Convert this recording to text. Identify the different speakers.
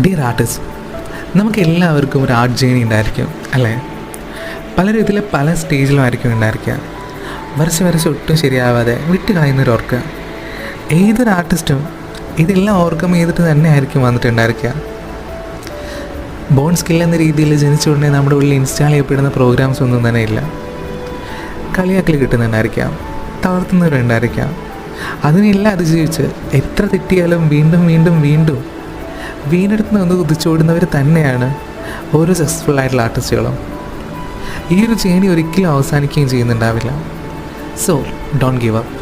Speaker 1: Dear artist, നമുക്ക് എല്ലാവർക്കും ഒരു ആർട്ട് ജേണി ഉണ്ടായിരിക്കും അല്ലേ? പലരും ഇതിലെ പല സ്റ്റേജിലുമായിരിക്കും ഉണ്ടായിരിക്കുക. വരച്ച് ഒട്ടും ശരിയാവാതെ വിട്ട് കളയുന്നവർ ഓർക്കുക. ഏതൊരു ആർട്ടിസ്റ്റും ഇതെല്ലാം ഓവർകം ചെയ്തിട്ട് തന്നെ ആയിരിക്കും വന്നിട്ടുണ്ടായിരിക്കുക. ബോൺ സ്കിൽ എന്ന രീതിയിൽ ജനിച്ചുകൊണ്ടേ നമ്മുടെ ഉള്ളിൽ ഇൻസ്റ്റാൾ ചെയ്യപ്പെടുന്ന പ്രോഗ്രാംസ് ഒന്നും തന്നെ ഇല്ല. കളിയാക്കൽ കിട്ടുന്നുണ്ടായിരിക്കാം, തളർത്തുന്നവരുണ്ടായിരിക്കാം. അതിനെല്ലാം അതിജീവിച്ച് എത്ര തെറ്റിയാലും വീണ്ടും വീണ്ടും വീണ്ടും വീണ്ടെടുത്ത് നിന്ന് കുതിച്ചോടുന്നവർ തന്നെയാണ് ഓരോ സക്സസ്ഫുൾ ആയിട്ടുള്ള ആർട്ടിസ്റ്റുകളും. ഈ ഒരു ജേണി ഒരിക്കലും അവസാനിക്കുകയും ചെയ്യുന്നുണ്ടാവില്ല. So don't give up.